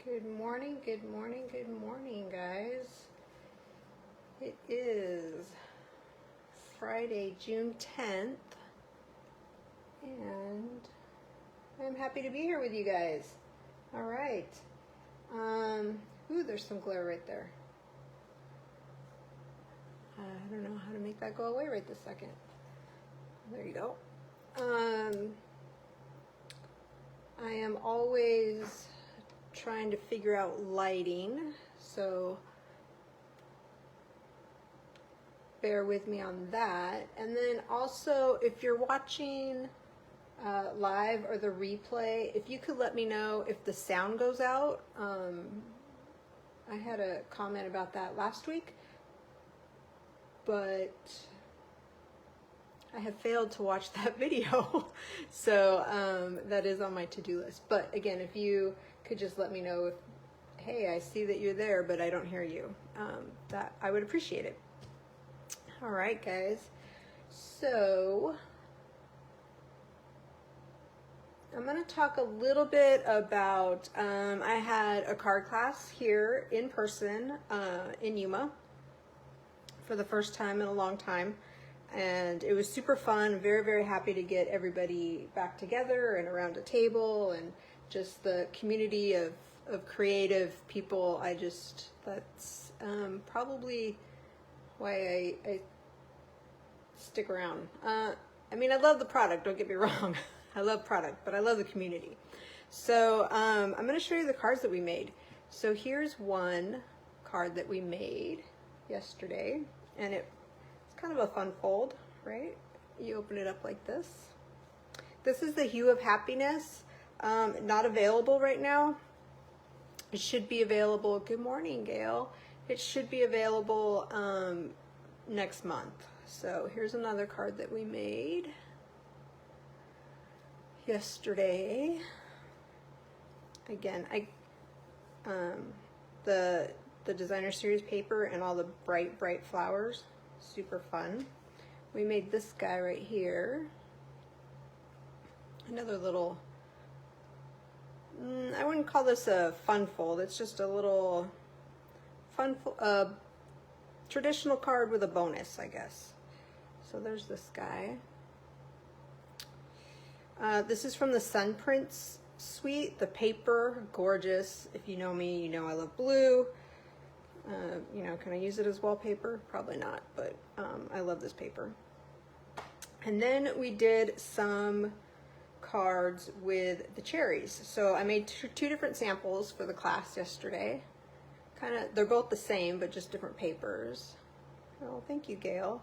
Good morning, good morning, good morning, guys. It is Friday, June 10th, and I'm happy to be here with you guys. All right. Ooh, there's some glare right there. I don't know how to make that go away right this second. There you go. I am always trying to figure out lighting, so bear with me on that. And then also, if you're watching live or the replay, if you could let me know if the sound goes out. I had a comment about that last week, but I have failed to watch that video. So that is on my to-do list. But again, if you could just let me know if, hey, I see that you're there, but I don't hear you. That I would appreciate it. All right, guys. So I'm going to talk a little bit about, I had a card class here in person in Yuma for the first time in a long time. And it was super fun. Very, very happy to get everybody back together and around a table, and just the community of creative people. That's probably why I stick around. I mean, I love the product, don't get me wrong. I love product, but I love the community. So I'm going to show you the cards that we made. So here's one card that we made yesterday, and it's kind of a fun fold, right? You open it up like this. This is the Hue of Happiness. Not available right now. It should be available. Good morning, Gail. It should be available next month. So here's another card that we made yesterday. Again, the designer series paper and all the bright flowers, super fun. We made this guy right here. Another little, I wouldn't call this a fun fold. It's just a little fun, traditional card with a bonus, I guess. So there's this guy. This is from the Sun Prince suite. The paper, gorgeous. If you know me, you know I love blue. You know, can I use it as wallpaper? Probably not, but I love this paper. And then we did some cards with the cherries. So I made two different samples for the class yesterday. They're both the same, but just different papers. Oh, thank you, Gail.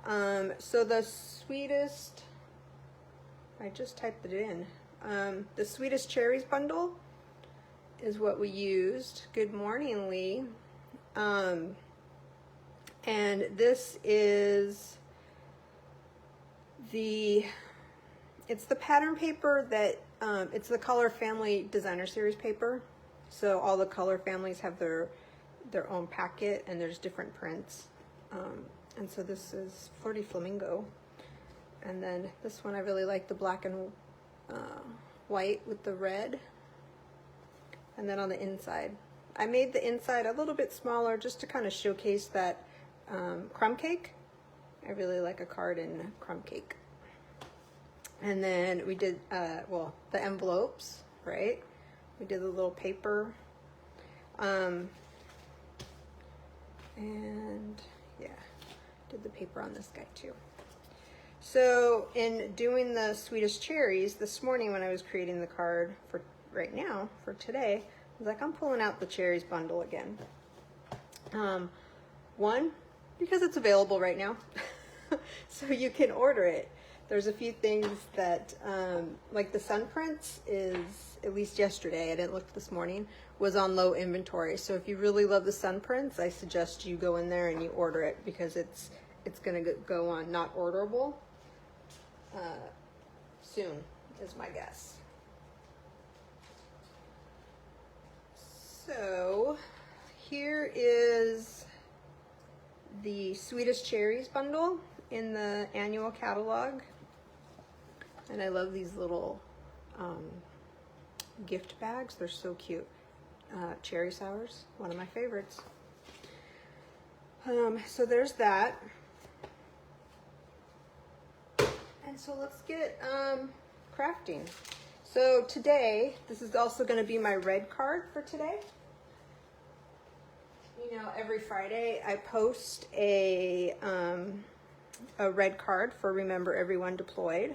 So the Sweetest, I just typed it in. The Sweetest Cherries bundle is what we used. Good morning, Lee. And this is it's the pattern paper that, it's the Color Family Designer Series paper. So all the color families have their own packet, and there's different prints. And so this is Flirty Flamingo. And then this one, I really like the black and white with the red. And then on the inside, I made the inside a little bit smaller just to kind of showcase that crumb cake. I really like a card in crumb cake. And then we did, well, the envelopes, right? We did the little paper. And yeah, did the paper on this guy too. So in doing the Sweetest Cherries this morning, when I was creating the card for right now, for today, I was like, I'm pulling out the Cherries bundle again. One, because it's available right now. So you can order it. There's a few things that, like the Sun Prince is, at least yesterday, I didn't look this morning, was on low inventory. So if you really love the Sun Prince, I suggest you go in there and you order it, because it's gonna go on not orderable soon, is my guess. So here is the Sweetest Cherries bundle in the annual catalog. And I love these little gift bags. They're so cute. cherry sours, one of my favorites. So there's that. And so let's get crafting. So today, this is also going to be my red card for today. You know, every Friday I post a red card for Remember Everyone Deployed.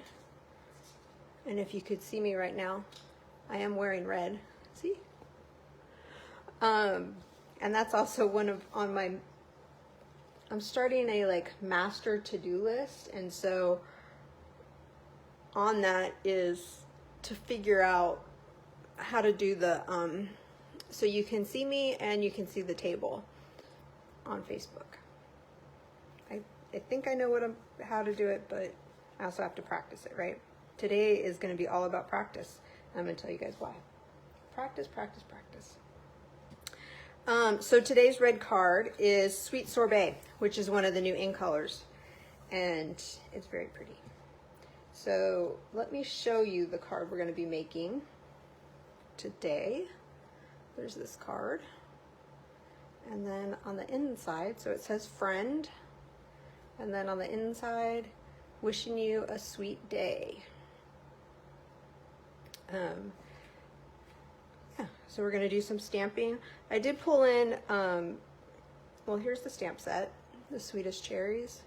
And if you could see me right now, I am wearing red. See? And that's also one of I'm starting a like master to-do list, and so on that is to figure out how to do the so you can see me and you can see the table on Facebook. I think I know how to do it, but I also have to practice it, right? Today is going to be all about practice. I'm going to tell you guys why. Practice, practice, practice. So today's red card is Sweet Sorbet, which is one of the new in colors, and it's very pretty. So let me show you the card we're going to be making today. There's this card, and then on the inside, so it says friend, and then on the inside, wishing you a sweet day. Yeah, so we're going to do some stamping. I did pull in, well, here's the stamp set, the Sweetest Cherries.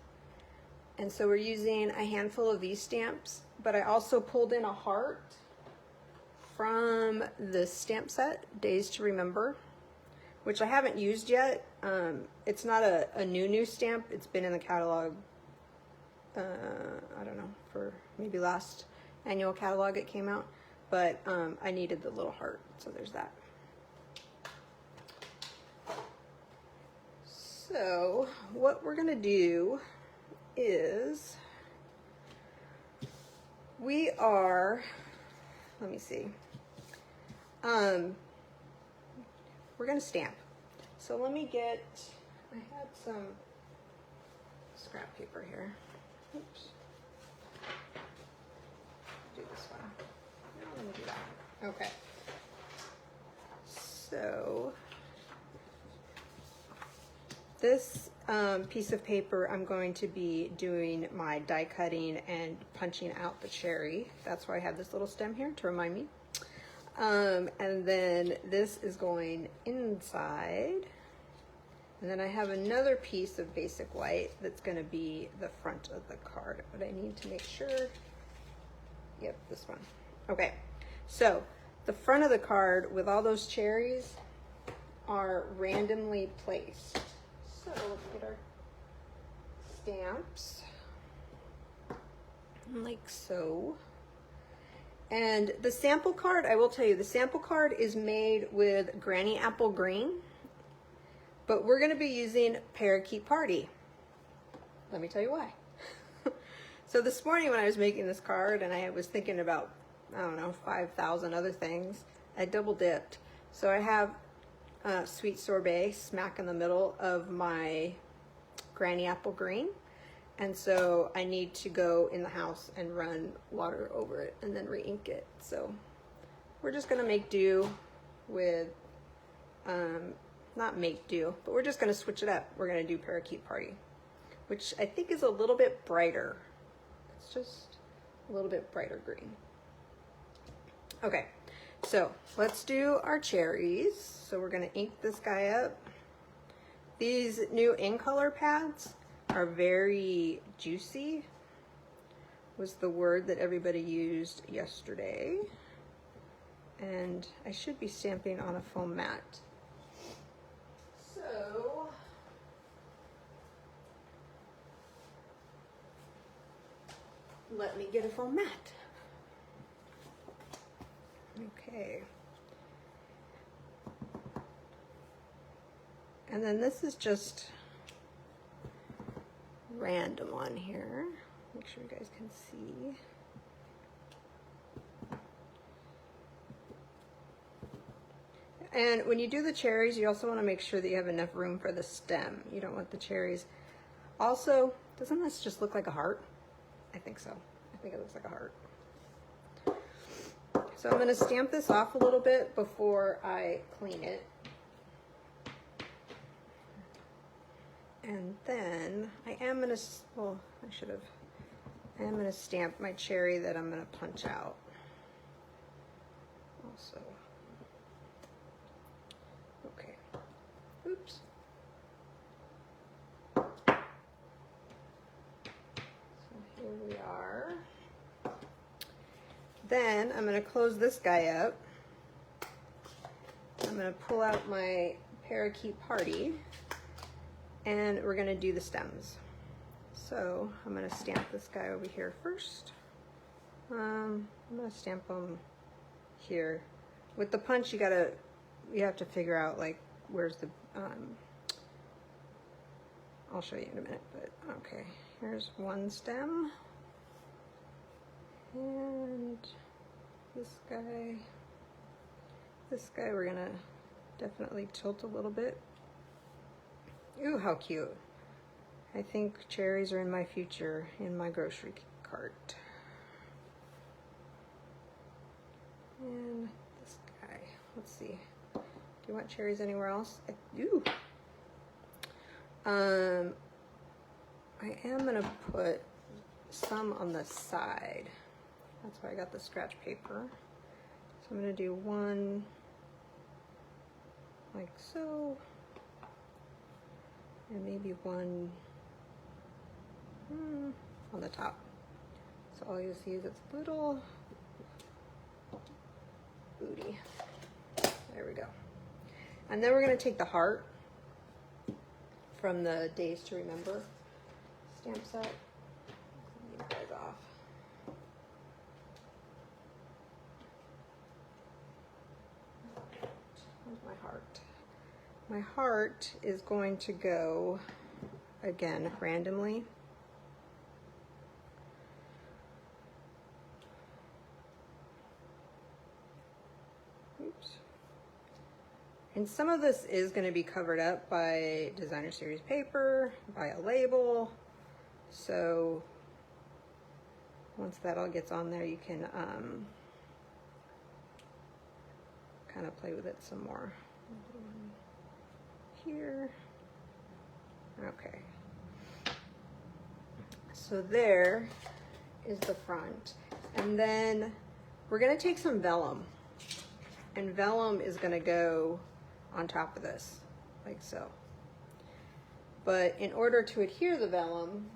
And so we're using a handful of these stamps, but I also pulled in a heart from the stamp set, Days to Remember, which I haven't used yet. It's not a new stamp. It's been in the catalog, I don't know, for maybe last annual catalog it came out. But I needed the little heart, so there's that. So what we're gonna do is let me see, we're gonna stamp. So let me get, I had some scrap paper here. Oops. Do this one. Let me do that. Okay. So this piece of paper, I'm going to be doing my die cutting and punching out the cherry. That's why I have this little stem here to remind me. And then this is going inside. And then I have another piece of basic white that's going to be the front of the card. But I need to make sure. Yep, this one. Okay, so the front of the card with all those cherries are randomly placed. So let's get our stamps, like so. And the sample card, I will tell you, the sample card is made with Granny Apple Green, but we're going to be using Parakeet Party. Let me tell you why. So this morning when I was making this card and I was thinking about, I don't know, 5,000 other things, I double dipped. So I have Sweet Sorbet smack in the middle of my Granny Apple Green. And so I need to go in the house and run water over it and then re-ink it. So we're just gonna make do with, not make do, but we're just gonna switch it up. We're gonna do Parakeet Party, which I think is a little bit brighter. It's just a little bit brighter green. Okay, so let's do our cherries. So we're gonna ink this guy up. These new in color pads are very juicy, was the word that everybody used yesterday. And I should be stamping on a foam mat. So let me get a foam mat. Okay. And then this is just random on here. Make sure you guys can see. And when you do the cherries, you also want to make sure that you have enough room for the stem. You don't want the cherries. Also, doesn't this just look like a heart? I think so. I think it looks like a heart. So I'm going to stamp this off a little bit before I clean it. And then I am going to, well, I am going to stamp my cherry that I'm going to punch out. Also. Okay. Oops. So here we are. Then I'm going to close this guy up. I'm going to pull out my parakeet party and we're going to do the stems. So I'm going to stamp this guy over here first. I'm going to stamp them here. With the punch, you have to figure out like where's the, I'll show you in a minute, but okay. Here's one stem. And this guy we're gonna definitely tilt a little bit. Ooh, how cute. I think cherries are in my future in my grocery cart. And this guy, let's see. Do you want cherries anywhere else? I do. I am gonna put some on the side. That's why I got the scratch paper. So I'm gonna do one like so, and maybe one on the top. So all you see is its little booty. There we go. And then we're gonna take the heart from the Days to Remember stamp set. These guys off. Where's my heart? My heart is going to go, again, randomly. Oops. And some of this is going to be covered up by designer series paper, by a label. So once that all gets on there, you can kind of play with it some more. Here. Okay. So there is the front. And then we're going to take some vellum. And vellum is going to go on top of this, like so. But in order to adhere the vellum,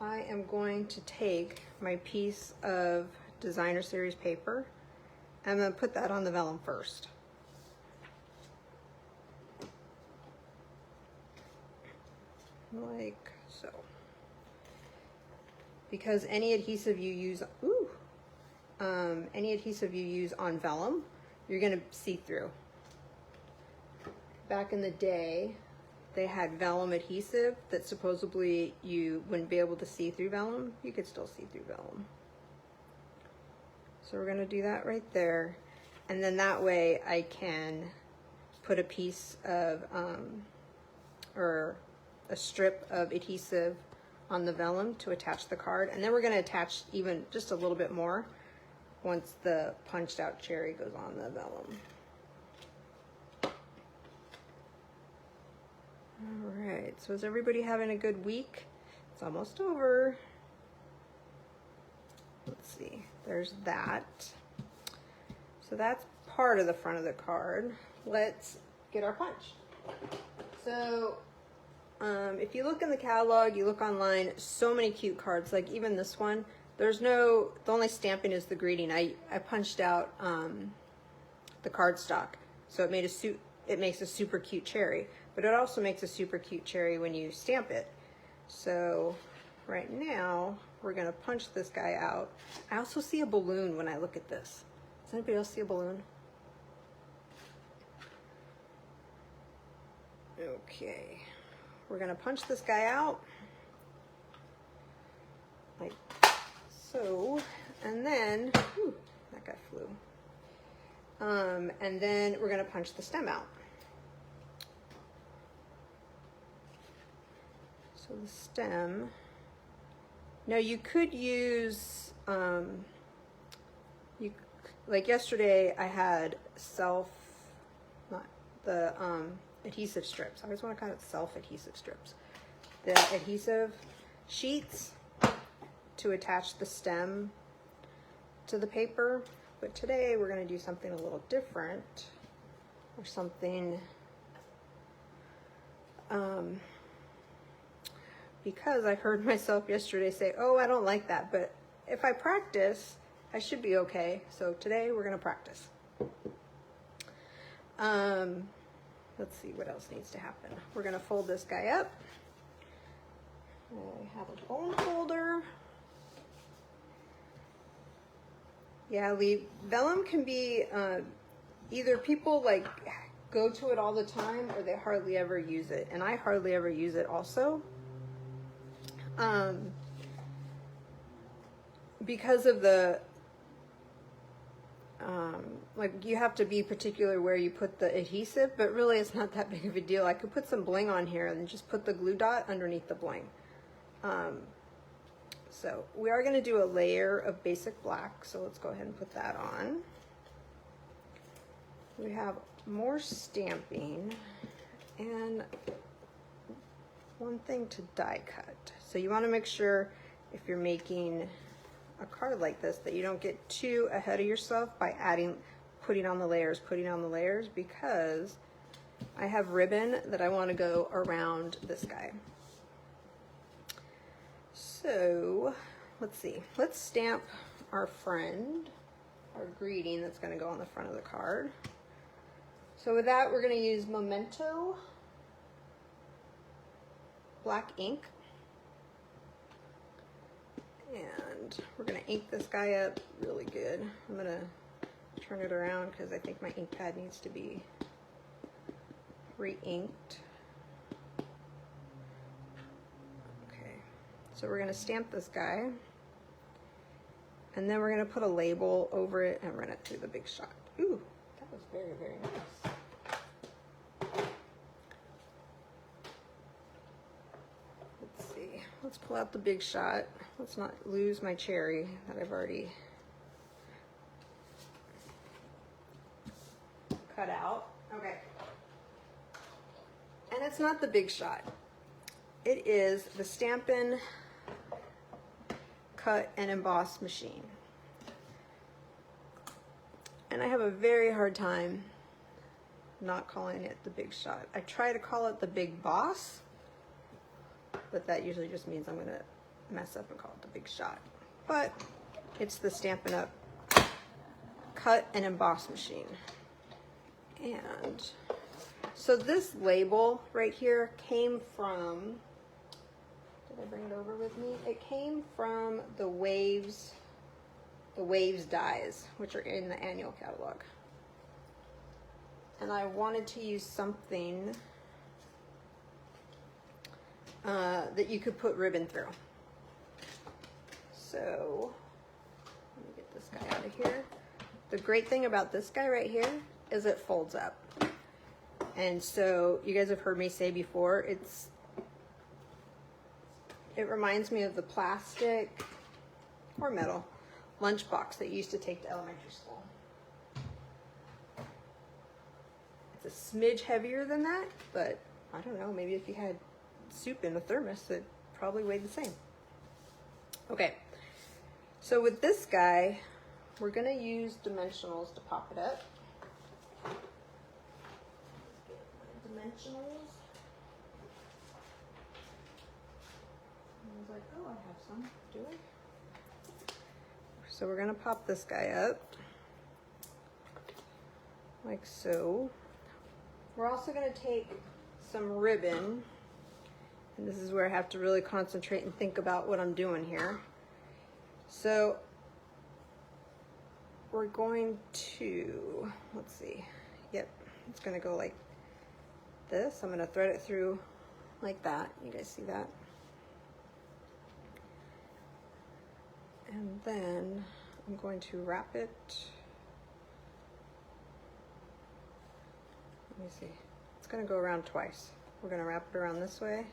I am going to take my piece of designer series paper. I'm going to put that on the vellum first. Like so. Because any adhesive you use, any adhesive you use on vellum, you're going to see through. Back in the day, they had vellum adhesive that supposedly you wouldn't be able to see through vellum. You could still see through vellum. So we're going to do that right there. And then that way I can put a piece of, or a strip of adhesive on the vellum to attach the card. And then we're going to attach even just a little bit more once the punched out cherry goes on the vellum. All right, so is everybody having a good week? It's almost over. Let's see, there's that. So that's part of the front of the card. Let's get our punch. So if you look in the catalog, you look online, so many cute cards, like even this one, the only stamping is the greeting. I punched out the cardstock, so it makes a super cute cherry, but it also makes a super cute cherry when you stamp it. So right now, we're gonna punch this guy out. I also see a balloon when I look at this. Does anybody else see a balloon? Okay, we're gonna punch this guy out like so, and then, whew, that guy flew. And then we're gonna punch the stem out. So the stem, now you could use, like yesterday I had not the adhesive strips. I always want to call it self-adhesive strips. The adhesive sheets to attach the stem to the paper. But today we're going to do something a little different, or something because I heard myself yesterday say, oh, I don't like that, but if I practice, I should be okay. So today we're going to practice. Let's see what else needs to happen. We're going to fold this guy up. I have a bone folder. Yeah, vellum can be either people like go to it all the time or they hardly ever use it, and I hardly ever use it also. Because of the like you have to be particular where you put the adhesive, but really it's not that big of a deal. I could put some bling on here and just put the glue dot underneath the bling. So we are going to do a layer of basic black, so let's go ahead and put that on. We have more stamping and one thing to die cut. So you want to make sure if you're making a card like this that you don't get too ahead of yourself by putting on the layers, because I have ribbon that I want to go around this guy. So let's see, let's stamp our friend, our greeting that's going to go on the front of the card. So with that, we're going to use Memento black ink, and we're going to ink this guy up really good. I'm going to turn it around because I think my ink pad needs to be re-inked. So we're going to stamp this guy, and then we're going to put a label over it and run it through the Big Shot. Ooh, that was very, very nice. Let's see. Let's pull out the Big Shot. Let's not lose my cherry that I've already cut out. Okay. And it's not the Big Shot. It is the Stampin' Cut and Emboss machine. And I have a very hard time not calling it the Big Shot. I try to call it the Big Boss, but that usually just means I'm gonna mess up and call it the Big Shot. But it's the Stampin' Up Cut and Emboss machine. And so this label right here came from, did I bring it over with me? It came from the Waves dies, which are in the annual catalog. And I wanted to use something that you could put ribbon through. So let me get this guy out of here. The great thing about this guy right here is it folds up. And so you guys have heard me say before, it reminds me of the plastic or metal lunchbox that you used to take to elementary school. It's a smidge heavier than that, but I don't know, maybe if you had soup in a thermos, it probably weighed the same. Okay, so with this guy, we're gonna use dimensionals to pop it up. Dimensionals. I was like, oh, I have some. Do I? So we're gonna pop this guy up like so. We're also gonna take some ribbon, and this is where I have to really concentrate and think about what I'm doing here. So we're going to, let's see, yep, it's gonna go like this. I'm gonna thread it through like that. You guys see that? And then I'm going to wrap it. Let me see. It's gonna go around twice. We're gonna wrap it around this way.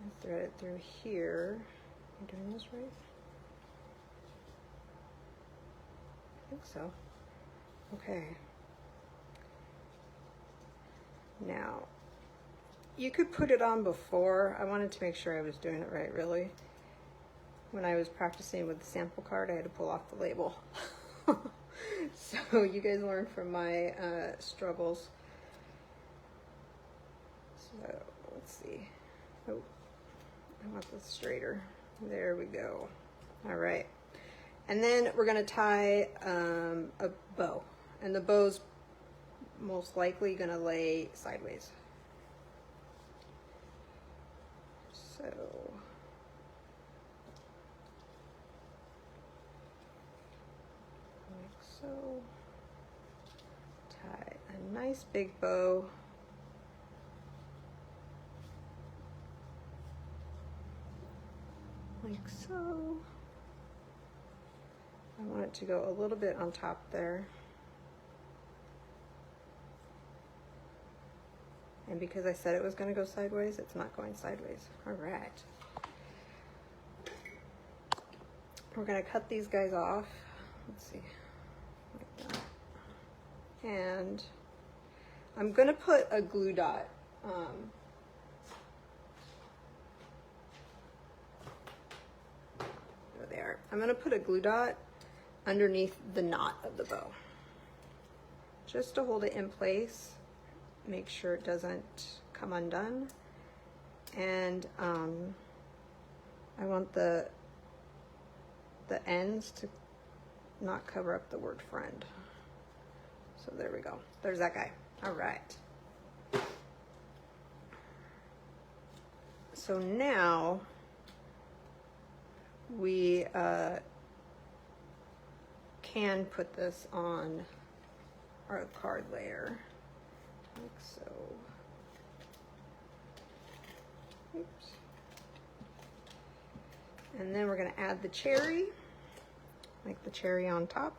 and thread it through here. Am I doing this right? I think so. Okay. Now, you could put it on before. I wanted to make sure I was doing it right, really. When I was practicing with the sample card, I had to pull off the label. So you guys learn from my struggles. So let's see. Oh, I want this straighter. There we go. All right. And then we're going to tie a bow. And the bow's most likely going to lay sideways. So like so. Tie a nice big bow. Like so. I want it to go a little bit on top there. And because I said it was going to go sideways, it's not going sideways. All right. We're going to cut these guys off. Let's see. Like that. And I'm going to put a glue dot. There they are. I'm going to put a glue dot underneath the knot of the bow, just to hold it in place, make sure it doesn't come undone. And I want the ends to not cover up the word friend. So there we go. There's that guy. All right. So now we can put this on our card layer, like so. Oops. And then we're going to add the cherry, like the cherry on top.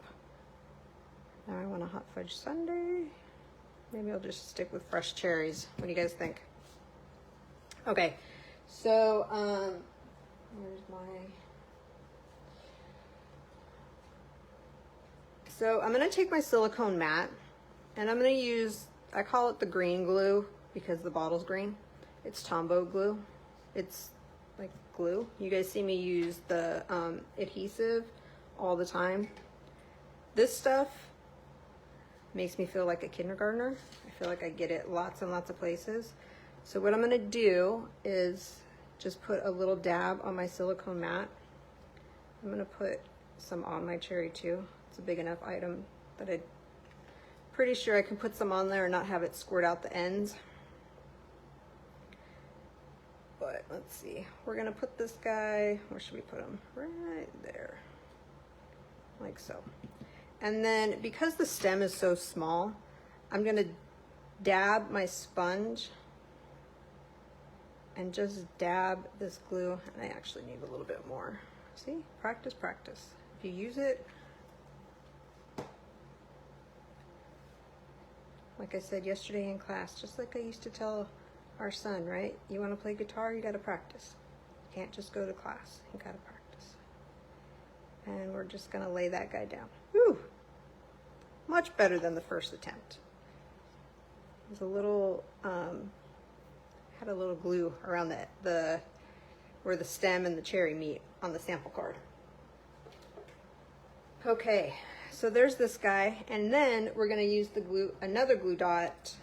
Now I want a hot fudge sundae. Maybe I'll just stick with fresh cherries. What do you guys think? Okay, so where's my... So I'm going to take my silicone mat, and I'm going to use, I call it the green glue because the bottle's green. It's Tombow glue. It's like glue. You guys see me use the adhesive all the time. This stuff makes me feel like a kindergartner. I feel like I get it lots and lots of places. So what I'm going to do is just put a little dab on my silicone mat. I'm going to put some on my cherry too. It's a big enough item that I'm pretty sure I can put some on there and not have it squirt out the ends. But let's see, we're gonna put this guy, where should we put him? Right there, like so. And then because the stem is so small, I'm gonna dab my sponge and just dab this glue. And I actually need a little bit more. See, practice, practice. If you use it, like I said yesterday in class, just like I used to tell our son, right? You want to play guitar, you got to practice. You can't just go to class. You got to practice. And we're just going to lay that guy down. Whew! Much better than the first attempt. It was a little, had a little glue around the where the stem and the cherry meet on the sample card. Okay. So there's this guy, and then we're going to use the glue, another glue dot,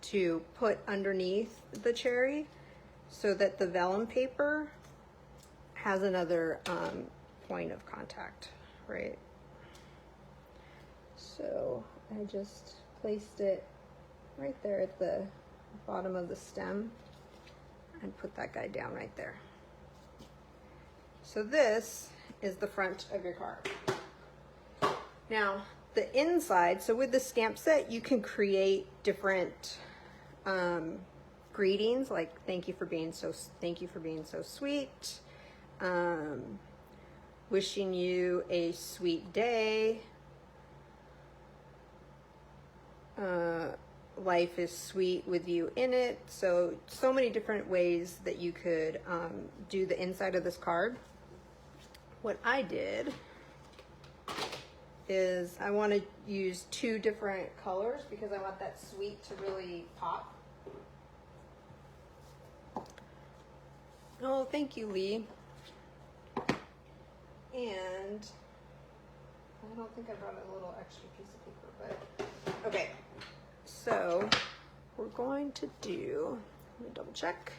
to put underneath the cherry so that the vellum paper has another point of contact, right? So I just placed it right there at the bottom of the stem and put that guy down right there. So this is the front of your card. Now, the inside, so with the stamp set, you can create different greetings, like thank you for being so sweet, wishing you a sweet day, life is sweet with you in it. So many different ways that you could do the inside of this card. What I did is I want to use 2 different colors because I want that sweet to really pop. Oh, thank you, Lee. And I don't think I brought a little extra piece of paper, but okay. So we're going to do, let me double check,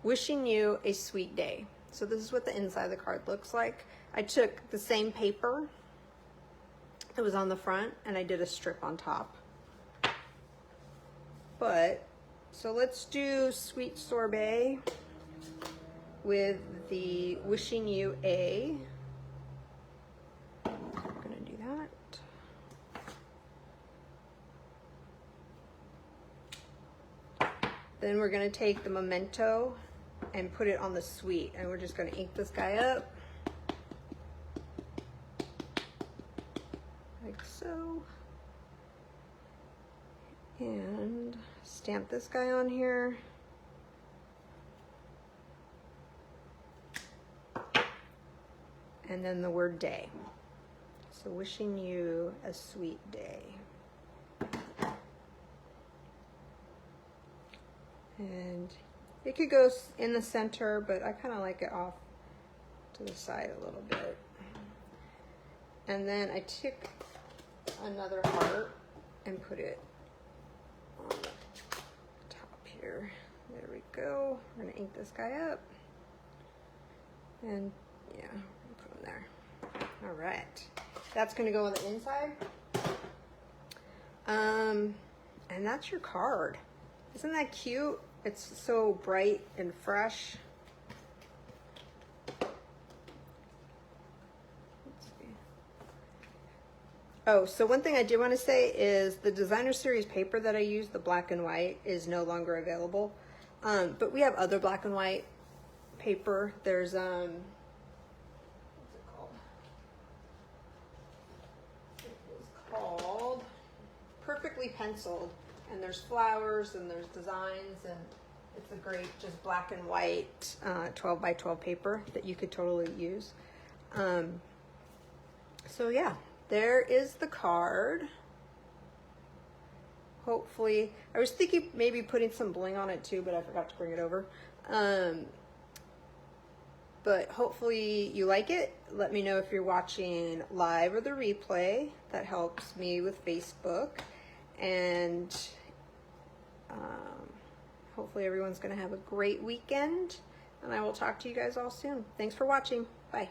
wishing you a sweet day. So this is what the inside of the card looks like. I took the same paper that was on the front and I did a strip on top. But, so let's do sweet sorbet with the wishing you a. I'm gonna do that. Then we're gonna take the memento and put it on the sweet, and we're just gonna ink this guy up like so, and stamp this guy on here. And then the word day. So wishing you a sweet day. And it could go in the center, but I kind of like it off to the side a little bit. And then I took another heart and put it on the top here. There we go. We're gonna ink this guy up. And yeah, put them there. All right. That's gonna go on the inside. And that's your card. Isn't that cute? It's so bright and fresh. Let's see. Oh, so one thing I did want to say is the designer series paper that I used, the black and white, is no longer available. But we have other black and white paper. There's what's it called? It is called Perfectly Penciled. And there's flowers and there's designs, and it's a great just black and white 12 by 12 paper that you could totally use. So yeah, there is the card. Hopefully, I was thinking maybe putting some bling on it too, but I forgot to bring it over. But hopefully you like it. Let me know if you're watching live or the replay. That helps me with Facebook. And hopefully everyone's going to have a great weekend, and I will talk to you guys all soon. Thanks for watching. Bye.